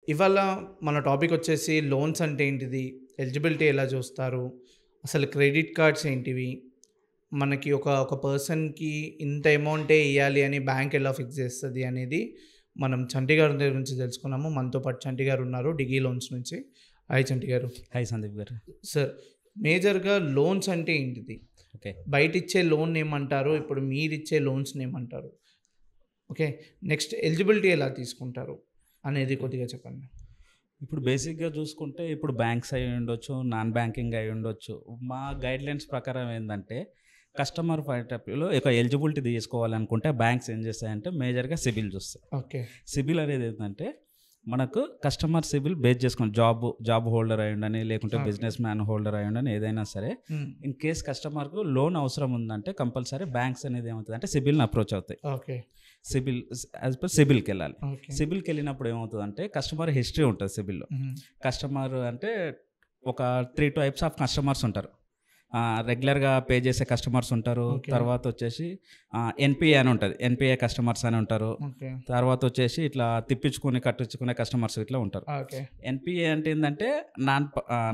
ఇవాళ మన టాపిక్ వచ్చేసి లోన్స్ అంటే ఏంటిది? ఎలిజిబిలిటీ ఎలా చూస్తారు? అసలు క్రెడిట్ కార్డ్స్ ఏంటివి? మనకి ఒక పర్సన్‌కి ఇంత అమౌంటే ఇయ్యాలి అని బ్యాంక్ ఎలా ఫిక్స్ చేస్తది అనేది మనం చంటి గారి దగ్గర నుంచి తెలుసుకున్నాము. మనతో పాటు చంటి గారు ఉన్నారు డిగి లోన్స్ నుంచి. హాయ్ చంటి గారు. హాయ్ సందీప్ గారు. సార్, మేజర్‌గా లోన్స్ అంటే ఏంటిది? ఓకే. బయటిచ్చే లోన్‌ని ఏమంటారు? ఇప్పుడు మీరిచ్చే లోన్స్‌ని ఏమంటారు? ఓకే. నెక్స్ట్ ఎలిజిబిలిటీ ఎలా తీసుకుంటారు అనేది కొద్దిగా చెప్పండి. ఇప్పుడు బేసిక్‌గా చూసుకుంటే ఇప్పుడు బ్యాంక్స్ అయ్యి ఉండొచ్చు, నాన్ బ్యాంకింగ్ అయ్యి ఉండొచ్చు. మా గైడ్‌లైన్స్ ప్రకారం ఏందంటే కస్టమర్ పాయింట్ ఆఫ్ వ్యూలో ఒక ఎలిజిబిలిటీ తీసుకోవాలనుకుంటే బ్యాంక్స్ ఏం చేస్తాయంటే మేజర్‌గా సిబిల్ చూస్తాయి. ఓకే. సిబిల్ అనేది ఏంటంటే మనకు కస్టమర్ సిబిల్ బేస్ చేసుకొని జాబ్ హోల్డర్ అయి ఉండని, లేకుంటే ఓకే. బిజినెస్ మ్యాన్ హోల్డర్ అయి ఉండని, ఏదైనా సరే హ్మ్. ఇన్ కేస్ కస్టమర్కు లోన్ అవసరం ఉందంటే కంపల్సరీ బ్యాంక్స్ అనేది ఏమవుతుందంటే సిబిల్ని అప్రోచ్ అవుతాయి. ఓకే. సిబిల్ యాజ్ పర్ సిబిల్కి వెళ్ళాలి. ఓకే. సిబిల్కి వెళ్ళినప్పుడు ఏమవుతుందంటే కస్టమర్ హిస్టరీ ఉంటుంది సిబిల్లో. హుహు. కస్టమర్ అంటే ఒక 3 టైప్స్ ఆఫ్ కస్టమర్స్ ఉంటారు. రెగ్యులర్‌గా పే చేసే కస్టమర్స్ ఉంటారు. ఓకే. తర్వాత వచ్చేసి ఎన్‌పిఏ అని ఉంటుంది. ఎన్‌పిఏ కస్టమర్స్ అని ఉంటారు. ఓకే. తర్వాత వచ్చేసి ఇట్లా తిప్పించుకొని కట్టించుకునే కస్టమర్స్ ఇట్లా ఉంటారు. ఓకే. ఎన్‌పిఏ అంటే ఏందంటే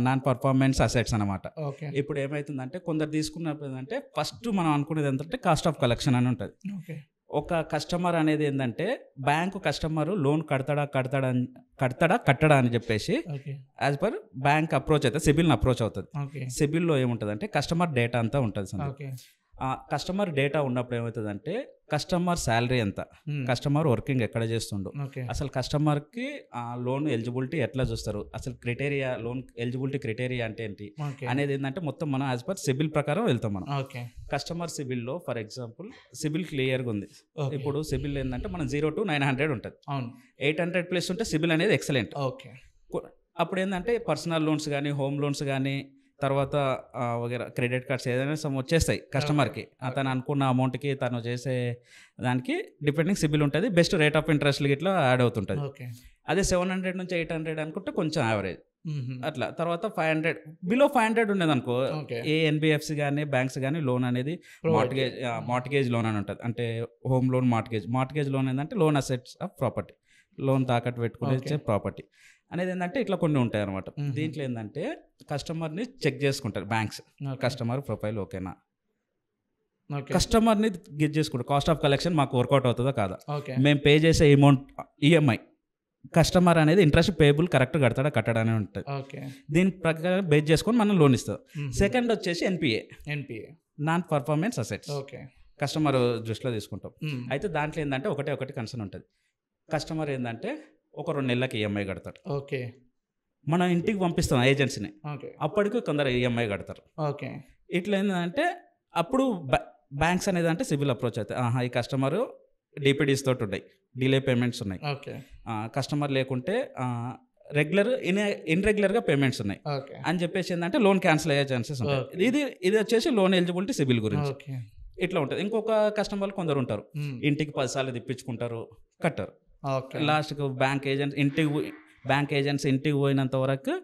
నాన్ పర్ఫార్మెన్స్ అసెట్స్ అనమాట. ఓకే. ఇప్పుడు ఏమైతుందంటే కొందరు తీసుకున్నప్పుడు ఏందంటే ఫస్ట్ మనం అనుకునేది ఏంటంటే కాస్ట్ ఆఫ్ కలెక్షన్ అని ఉంటుంది. ఓకే. ఒక కస్టమర్ అనేది ఏందంటే బ్యాంకు కస్టమర్ లోన్ కట్టడా అని చెప్పేసి okay. As per bank approach అయితే సిబిల్ని అప్రోచ్ అవుతుంది. ఓకే. సిబిల్లో ఏముంటుందంటే కస్టమర్ డేటా అంతా ఉంటుంది సందీప్. ఓకే. కస్టమర్ డేటా ఉన్నప్పుడు ఏమవుతుందంటే కస్టమర్ శాలరీ ఎంత, హ్మ్. కస్టమర్ వర్కింగ్ ఎక్కడ చేస్తుండు, ఓకే. అసలు కస్టమర్కి లోన్ ఎలిజిబిలిటీ ఎట్లా చూస్తారు, అసలు క్రైటీరియా లోన్ ఎలిజిబిలిటీ క్రైటీరియా అంటే ఏంటి ఓకే. అనేది ఏంటంటే మొత్తం మనం యాజ్ పర్ సిబిల్ ప్రకారం వెళ్తాం మనం. ఓకే. కస్టమర్ సిబిల్లో ఫర్ ఎగ్జాంపుల్ సిబిల్ క్లియర్గా ఉంది. ఓకే. ఇప్పుడు సిబిల్ ఏంటంటే మనం 0 to 900 ఉంటుంది. అవును. 800 ప్లస్ ఉంటే సిబిల్ అనేది ఎక్సలెంట్. ఓకే. అప్పుడు ఏంటంటే పర్సనల్ లోన్స్ కానీ, హోమ్ లోన్స్ కానీ, తర్వాత వగేరా క్రెడిట్ కార్డ్స్ ఏదైనా వచ్చేస్తాయి కస్టమర్కి. తను అనుకున్న అమౌంట్కి తను చేసే దానికి డిపెండింగ్ సిబిల్ ఉంటుంది. బెస్ట్ రేట్ ఆఫ్ ఇంట్రెస్ట్లు ఇట్లా యాడ్ అవుతుంటుంది. ఓకే. అదే 700 నుంచి 800 అనుకుంటే కొంచెం యావరేజ్ హుహు. అట్లా. తర్వాత 500 బిలో 500 ఉండేది అనుకో, ఓకే. ఏ ఎన్బిఎఫ్సి కానీ బ్యాంక్స్ కానీ లోన్ అనేది Provide మార్ట్గేజ్ లోన్ అని ఉంటుంది. అంటే హోమ్ లోన్, మార్ట్గేజ్ లోన్ ఏంటంటే loan assets of property, loan తాకట్టు పెట్టుకునే ఓకే. ప్రాపర్టీ అనేది ఏంటంటే ఇట్లా కొన్ని ఉంటాయి అనమాట. మ్మ్. దీంట్లో ఏంటంటే కస్టమర్ని చెక్ చేసుకుంటారు బ్యాంక్స్. ఓకే. కస్టమర్ ప్రొఫైల్ ఓకేనా, ఓకే. కస్టమర్ని గెట్ చేసుకుంటారు. కాస్ట్ ఆఫ్ కలెక్షన్ మాకు వర్కౌట్ అవుతుందా కాదా, ఓకే. మేము పే చేసే అమౌంట్ ఈఎంఐ కస్టమర్ అనేది ఇంట్రెస్ట్ పేబుల్ కరెక్ట్ కట్టడానే ఉంటుంది. ఓకే. దీని ప్రకారం బేస్ చేసుకొని మనం లోన్ ఇస్తాం. హుహు. సెకండ్ వచ్చేసి NPA, NPA. Non performance assets, okay. Customer దృష్టిలో తీసుకుంటాం. హ్మ్. అయితే దాంట్లో ఏంటంటే ఒకటి కన్సర్న్ ఉంటుంది. కస్టమర్ ఏంటంటే ఒక 2 నెలలకి ఈఎంఐ కడతాడు. ఓకే. మనం ఇంటికి పంపిస్తాం ఏజెన్సీని, ఓకే. అప్పటికి కొందరు ఈఎంఐ కడతారు. ఓకే. ఇట్లా ఏంటంటే అప్పుడు బ్యాంక్స్ అనేది అంటే సిబిల్ అప్రోచ్ అవుతాయి. ఈ కస్టమర్ డిపిడీస్ తోటి ఉన్నాయి, డిలే పేమెంట్స్ ఉన్నాయి, ఓకే. కస్టమర్ లేకుంటే రెగ్యులర్ ఇన్రెగ్యులర్గా పేమెంట్స్ ఉన్నాయి ఓకే. అని చెప్పేసి ఏంటంటే లోన్ క్యాన్సిల్ అయ్యే ఛాన్సెస్ ఉంటాయి. ఓకే. ఇది వచ్చేసి లోన్ ఎలిజిబిలిటీ సిబిల్ గురించి ఓకే. ఇట్లా ఉంటుంది. ఇంకొక కస్టమర్లు కొందరు ఉంటారు, హ్మ్. ఇంటికి 10 సార్లు తిప్పించుకుంటారు, కట్టారు. ఓకే. లాస్ట్కి బ్యాంక్ ఏజెంట్స్ ఇంటికి పోయినంత వరకు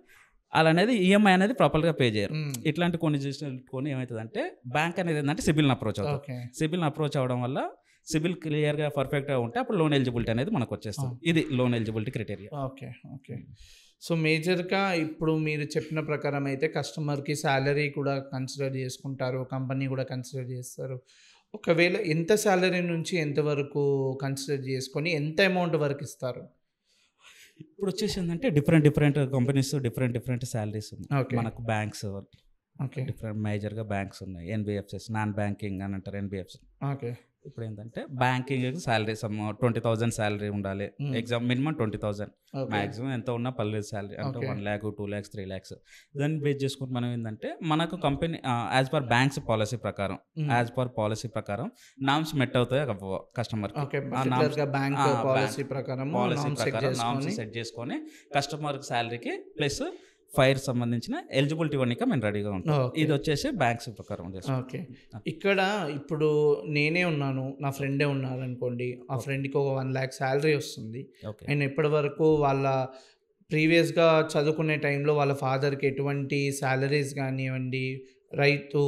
అలానేది ఈఎంఐ అనేది ప్రాపర్గా పే చేయరు. హ్మ్. ఇట్లాంటి కొన్ని చూసుకొని ఏమవుతుందంటే బ్యాంక్ అనేది ఏంటంటే సిబిల్ని అప్రోచ్ అవుతుంది. ఓకే. సిబిల్ని అప్రోచ్ అవ్వడం వల్ల సిబిల్ క్లియర్గా పర్ఫెక్ట్గా ఉంటే అప్పుడు లోన్ ఎలిజిబిలిటీ అనేది మనకు వచ్చేస్తుంది. ఇది loan eligibility criteria. Okay. Okay. So, మేజర్‌గా ఇప్పుడు మీరు చెప్పిన ప్రకారం అయితే కస్టమర్‌కి సాలరీ కూడా కన్సిడర్ చేసుకుంటారు. కంపెనీ కూడా కన్సిడర్ చేస్తారు. ఒకవేళ ఎంత సాలరీ నుంచి ఎంత వరకు కన్సిడర్ చేసుకొని ఎంత అమౌంట్ వరకు ఇస్తారు? ఇప్పుడు వచ్చేసి ఏంటంటే డిఫరెంట్ కంపెనీస్ డిఫరెంట్ శాలరీస్ ఉన్నాయి. ఓకే. మనకు బ్యాంక్స్ ఓకే. డిఫరెంట్ మేజర్గా బ్యాంక్స్ ఉన్నాయి, ఎన్బిఎఫ్సిస్, నాన్ బ్యాంకింగ్ అని అంటారు ఎన్బిఎఫ్సి. ఓకే. ఇప్పుడు ఏంటంటే బ్యాంకింగ్ శాలరీ 20,000 శాలరీ ఉండాలి. Hmm. Exam minimum 20,000, okay. Maximum ఎంత ఉన్నా పర్లేదు శాలరీ అంటే Okay. 1 lakh, 2 lakhs, 3 lakhs. దాన్ని బేస్ చేసుకుంటే మనం ఏంటంటే మనకు company as per banks policy ప్రకారం నామ్స్ మెట్ అవుతాయి కస్టమర్. ఓకే. పర్టిక్యులర్‌గా బ్యాంక్ పాలసీ ప్రకారం నామ్స్ సెట్ చేసుకొని కస్టమర్ శాలరీకి ప్లస్ ఫైర్ సంబంధించిన ఎలిజిబిలిటీ వన్నిక మేము రెడీగా ఉంటాం. ఓకే. ఇది వచ్చేసి బ్యాంక్స్ ప్రకారం చేస్తాం. ఓకే. ఇక్కడ ఇప్పుడు నేనే ఉన్నాను, నా ఫ్రెండే ఉన్నారనుకోండి. ఆ ఫ్రెండ్‌కి ఒక 1 lakh సాలరీ వస్తుంది. ఓకే. అండ్ ఇప్పటివరకు వాళ్ళ ప్రీవియస్‌గా చదువుకునే టైంలో వాళ్ళ ఫాదర్‌కి ఎటువంటి సాలరీస్ కానివ్వండి,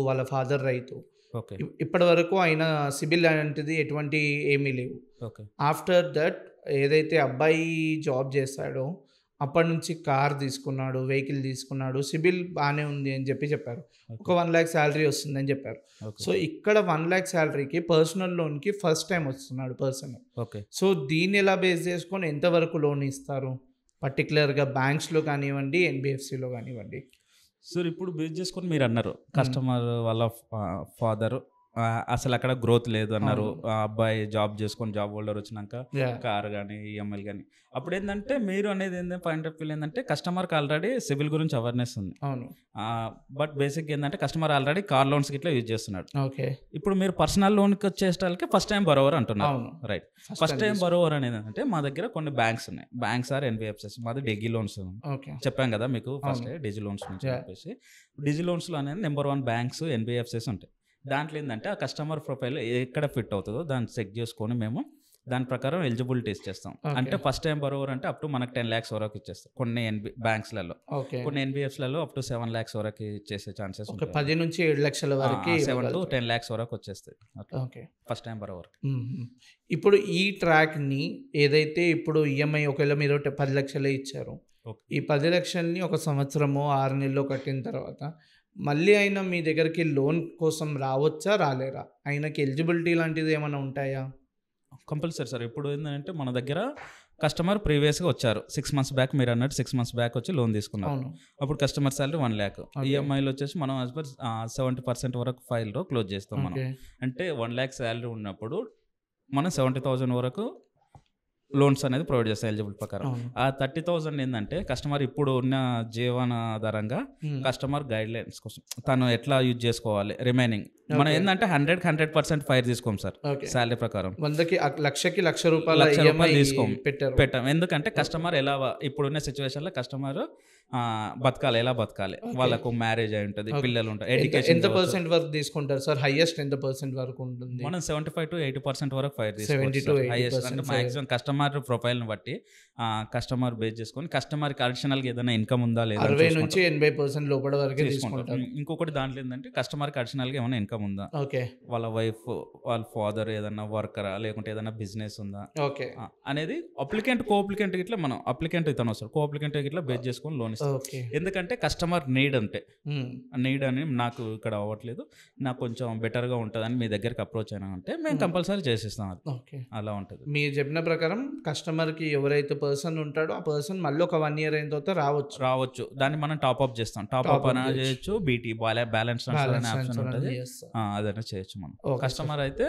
వాళ్ళ ఫాదర్ రైతు. ఓకే. ఇప్పటివరకు ఆయన సిబిల్ లాంటిది ఎటువంటి ఏమీ లేవు. ఓకే. ఆఫ్టర్ దట్ ఏదైతే అబ్బాయి జాబ్ చేస్తాడో అప్పటి నుంచి కార్ తీసుకున్నాడు, వెహికల్ తీసుకున్నాడు, సిబిల్ బాగానే ఉంది అని చెప్పారు. ఒక 1,00,000 శాలరీ వస్తుందని చెప్పారు. ఓకే. సో ఇక్కడ 1,00,000 శాలరీకి పర్సనల్ లోన్కి ఫస్ట్ టైం వస్తున్నాడు పర్సన్. ఓకే. సో దీన్ని ఎలా బేస్ చేసుకొని ఎంతవరకు లోన్ ఇస్తారు, పర్టికులర్గా బ్యాంక్స్లో కానివ్వండి, ఎన్బిఎఫ్సిలో కానివ్వండి? సార్ ఇప్పుడు బేస్ చేసుకొని మీరు అన్నారు కస్టమర్ వాళ్ళ ఫాదర్ అసలు అక్కడ గ్రోత్ లేదు అన్నారు. ఆ అబ్బాయి జాబ్ చేసుకొని జాబ్ హోల్డర్ వచ్చినాక కార్ కానీ ఈఎంఐలు కానీ అప్పుడు ఏంటంటే మీరు అనేది ఏంటంటే పాయింట్ ఆఫ్ వ్యూ ఏంటంటే కస్టమర్కి ఆల్రెడీ సివిల్ గురించి అవేర్నెస్ ఉంది. అవును. బట్ బేసిక్ ఏంటంటే కస్టమర్ ఆల్రెడీ కార్ లోన్స్ ఇట్లా యూజ్ చేస్తున్నాడు. ఓకే. ఇప్పుడు మీరు పర్సనల్ లోన్కి వచ్చేసరికి ఫస్ట్ టైం బరోవర్ అంటున్నారు. రైట్. ఫస్ట్ టైం బరోవర్ అనేది ఏంటంటే మా దగ్గర కొన్ని బ్యాంక్స్ ఉన్నాయి. Banks or NBFCs. మాది డిగి లోన్స్ చెప్పాం కదా మీకు ఫస్ట్ డిజి లోన్స్ నుంచి చెప్పేసి. డిజి లోన్స్లో అనేది నెంబర్ 1 బ్యాంక్స్ ఎన్బిఎఫ్సిస్ ఉంటాయి. దాంట్లో ఏంటంటే ఆ కస్టమర్ ప్రొఫైల్ ఎక్కడ ఫిట్ అవుతుందో దాన్ని చెక్ చేసుకొని మేము దాని ప్రకారం ఎలిజిబిలిటీ ఇచ్చేస్తాం. అంటే ఫస్ట్ టైం బరోవర్ అంటే అప్ టు మనకు 10 lakhs వరకు ఇచ్చేస్తాం. కొన్ని బ్యాంక్స్లలో, కొన్ని ఎన్బిఎఫ్స్లలో అప్ టు 7 lakhs వరకు ఇచ్చేసే ఛాన్సెస్ ఉంటాయి. 10 నుంచి 7 లక్షల వరకు 7 to 10 lakhs వరకు వచ్చేస్తాయి ఫస్ట్ టైం బరోవర్. ఇప్పుడు ఈ ట్రాక్ని ఏదైతే ఇప్పుడు ఈఎంఐ ఒకవేళ మీరు 10 లక్షలే ఇచ్చారు, ఈ 10 లక్షల్ని ఒక సంవత్సరమో 6 నెలల్లో కట్టిన తర్వాత మళ్ళీ అయినా మీ దగ్గరికి లోన్ కోసం రావచ్చా, రాలేరా? ఆయనకి ఎలిజిబిలిటీ లాంటిది ఏమైనా ఉంటాయా? Compulsory sir. ఇప్పుడు ఏంటంటే మన దగ్గర కస్టమర్ ప్రీవియస్గా వచ్చారు 6 months బ్యాక్, మీరు అన్నట్టు 6 months బ్యాక్ వచ్చి లోన్ తీసుకున్నారు. అప్పుడు కస్టమర్ సాలరీ 1 lakh. ఈఎంఐలో వచ్చేసి మనం యాజ్ పర్ 70% వరకు ఫైల్లో క్లోజ్ చేస్తాం మనం. అంటే 1 lakh శాలరీ ఉన్నప్పుడు మనం 70,000 వరకు లోన్స్ అనేది ప్రొవైడ్ చేస్తాం ఎలిజిబుల్ ప్రకారం. ఆ 30,000 ఏంటంటే కస్టమర్ ఇప్పుడు ఉన్న జీవనాధారంగా కస్టమర్ గైడ్ లైన్స్ కోసం తను ఎట్లా యూజ్ చేసుకోవాలి రిమైనింగ్ మనం ఏంటంటే 100% ఫైర్ తీసుకోం సార్. శాలరీ ప్రకారం 100కి 1,00,000 రూపాయలు తీసుకోం పెట్టాం. ఎందుకంటే కస్టమర్ ఎలా ఇప్పుడున్న సిచ్యువేషన్లో కస్టమర్ బతకాలి, ఎలా బతకాలి, వాళ్ళకు మ్యారేజ్ అయి ఉంటుంది, పిల్లలు ఉంటారు, ఎడ్యుకేషన్. ఎంత పర్సెంట్ వరకు తీసుకుంటారు సార్? హైయెస్ట్ ఎంత పర్సెంట్ వరకు ఉంటుంది? మనం 75 to 80% వరకు ఫైర్ తీసుకోవచ్చు. హైయెస్ట్ అంటే మాక్సిమం కస్టమర్ ప్రొఫైల్ని బట్టి కస్టమర్ బేస్ చేసుకొని కస్టమర్కి అడిషనల్గా ఏదైనా ఇన్కమ్ ఉందా లేదా 60 నుంచి 80% లోపల వరకు తీసుకుంటారు. ఇంకొకటి దాంట్లో ఏంటంటే కస్టమర్కి అడిషనల్గా ఏమైనా ఇన్కమ్ ఉందా, వాళ్ళ వైఫ్ వాళ్ళ ఫాదర్ ఏదన్నా వర్కరా లేకుంటే ఏదైనా బిజినెస్ ఉందా అనేది అప్లికెంట్ కో అప్లికెంట్ ఇట్లా మనం అప్లికెంట్ ఇతను వస్తారు, కో అప్లికెంట్ ఇట్లా బేస్ చేసుకొని లోన్ ఇస్తాం. ఎందుకంటే కస్టమర్ నీడ్ అంటే నీడ్ అని నాకు ఇక్కడ అవ్వట్లేదు, నాకు కొంచెం బెటర్గా ఉంటుందని మీ దగ్గరికి అప్రోచ్ అయినా అంటే మేము కంపల్సరీ చేసిస్తాం. అలా ఉంటుంది. మీరు చెప్పిన ప్రకారం కస్టమర్కి ఎవరైతే పర్సన్ ఉంటాడో ఆ పర్సన్ మళ్ళీ ఒక 1 year అయిన తర్వాత రావచ్చు. దాన్ని మనం టాప్అప్ చేస్తాం. టాప్అప్ అనేది చేయొచ్చు, బీటీ బ్యాలెన్స్ ఆప్షన్ ఉంటుంది, అదైనా చేయొచ్చు. మనం కస్టమర్ అయితే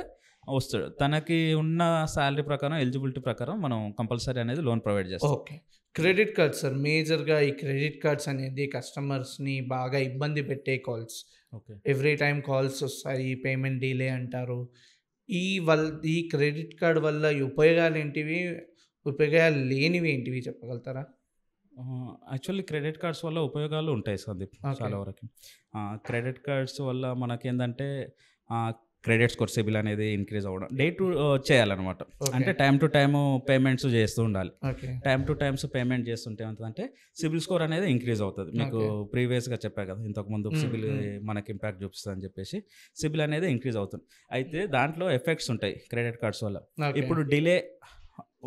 వస్తాడు, తనకి ఉన్న శాలరీ ప్రకారం ఎలిజిబిలిటీ ప్రకారం మనం కంపల్సరీ అనేది లోన్ ప్రొవైడ్ చేస్తాం. ఓకే. క్రెడిట్ కార్డ్స్ సార్, మేజర్గా ఈ క్రెడిట్ కార్డ్స్ అనేది కస్టమర్స్ని బాగా ఇబ్బంది పెట్టే కాల్స్. ఎవ్రీ టైం కాల్స్ వస్తాయి, పేమెంట్ డిలే అంటారు. ఈ క్రెడిట్ కార్డ్ వల్ల ఉపయోగాలు ఏంటివి, ఉపయోగాలు లేనివి ఏంటివి చెప్పగలుగుతారా? యాక్చువల్లీ క్రెడిట్ కార్డ్స్ వల్ల ఉపయోగాలు ఉంటాయి సందీప్ చాలా వరకు. క్రెడిట్ కార్డ్స్ వల్ల మనకేంటంటే క్రెడిట్ స్కోర్ సిబిల్ అనేది ఇంక్రీజ్ అవ్వడం, డే టు చేయాలన్నమాట. అంటే టైం టు టైమ్ పేమెంట్స్ చేస్తూ ఉండాలి. టైం టు టైమ్స్ పేమెంట్ చేస్తుంటే ఏమవుతుందంటే సిబిల్ స్కోర్ అనేది ఇంక్రీజ్ అవుతుంది. మీకు ప్రీవియస్గా చెప్పా కదా ఇంతకుముందు సిబిల్ మనకి ఇంపాక్ట్ చూపిస్తుంది అని చెప్పేసి, సిబిల్ అనేది ఇంక్రీజ్ అవుతుంది. అయితే దాంట్లో ఎఫెక్ట్స్ ఉంటాయి క్రెడిట్ కార్డ్స్ వల్ల. ఇప్పుడు డిలే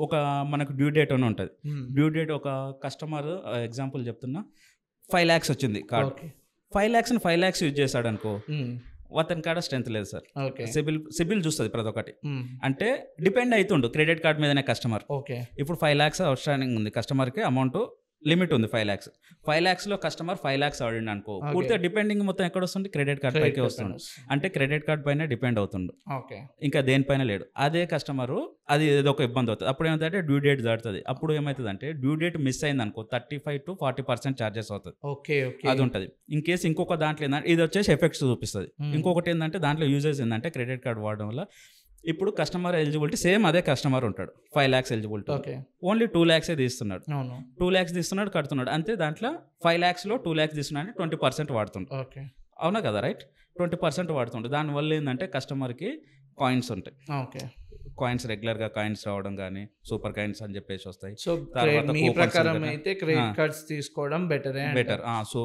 ఒక మనకు డ్యూ డేట్ అని ఉంటుంది. డ్యూ డేట్ ఒక కస్టమర్ ఎగ్జాంపుల్ చెప్తున్నా 5 lakhs వచ్చింది కార్డ్, 5 lakhs 5 lakhs యూజ్ చేశాడు అనుకో, అతని కాడ స్ట్రెంత్ లేదు సార్. సిబిల్ చూస్తుంది ప్రతి ఒక్కటి. అంటే డిపెండ్ అవుతుండు క్రెడిట్ కార్డ్ మీదనే కస్టమర్. ఇప్పుడు 5 lakhs అవుట్ స్టాండింగ్ ఉంది కస్టమర్కి, అమౌంట్ లిమిట్ ఉంది 5 lakhs. 5 lakhsలో కస్టమర్ 5 lakhs ఆడిండు అనుకో, పూర్తిగా డిపెండింగ్ మొత్తం ఎక్కడ వస్తుంది, క్రెడిట్ కార్డ్ పైకి వస్తుంది. అంటే క్రెడిట్ కార్డ్ పైన డిపెండ్ అవుతుండు, ఇంకా దేనిపైన లేడు. అదే కస్టమరు అది ఏదో ఒక ఇబ్బంది అవుతుంది. అప్పుడు ఏమవుతుందంటే డ్యూ డేట్ దాటుతుంది. అప్పుడు ఏమవుతుంది అంటే డ్యూ డేట్ మిస్ అయింది అనుకో 35 to 40% ఛార్జెస్ అవుతుంది. అది ఉంటుంది. ఇన్ కేసు ఇంకొక దాంట్లో ఏంటంటే ఇది వచ్చేసి ఎఫెక్ట్స్ చూపిస్తుంది. ఇంకొకటి ఏంటంటే దాంట్లో యూజెస్ ఏంటంటే క్రెడిట్ కార్డ్ వాడడం వల్ల ఇప్పుడు కస్టమర్ ఎలిజిబిలిటీ సేమ్ అదే కస్టమర్ ఉంటాడు, 5 lakhs ఎలిజిబిలిటీ, ఓన్లీ 2 lakhs తీస్తున్నాడు, 2 lakhs తీస్తున్నాడు కడుతున్నాడు అంతే. దాంట్లో 5 lakhsలో 2 lakhs తీస్తున్నాడు, 20% వాడుతుంటాడు. అవునా కదా, రైట్? 20% వాడుతుంటాడు. దానివల్ల ఏంటంటే కస్టమర్కి కాయిన్స్ ఉంటాయి. కాయిన్స్ రెగ్యులర్గా కాయిన్స్ రావడం కానీ సూపర్ కాయిన్స్ అని చెప్పేసి వస్తాయి. సో మీ ప్రకారం అయితే క్రెడిట్ కార్డ్స్ తీసుకోవడం బెటర్. సో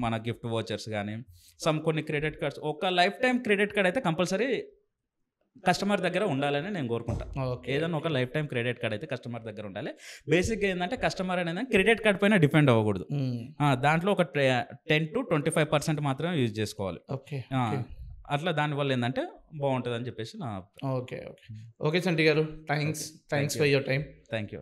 మన గిఫ్ట్ వోచర్స్ కానీ కొన్ని క్రెడిట్ కార్డ్స్, ఒక లైఫ్ టైం క్రెడిట్ కార్డ్ అయితే కంపల్సరీ కస్టమర్ దగ్గర ఉండాలని నేను కోరుకుంటా. ఓకే. ఏదైనా ఒక లైఫ్ టైం క్రెడిట్ కార్డ్ అయితే కస్టమర్ దగ్గర ఉండాలి. బేసిక్గా ఏంటంటే కస్టమర్ అనేది క్రెడిట్ కార్డ్ పైన డిపెండ్ అవ్వకూడదు. దాంట్లో ఒక 10-25% మాత్రమే యూజ్ చేసుకోవాలి. ఓకే. అట్లా దానివల్ల ఏంటంటే బాగుంటుంది అని చెప్పేసి నా ఓకే. ఓకే. ఓకే చంటి గారు, thanks Thank you. For your time. Thank you.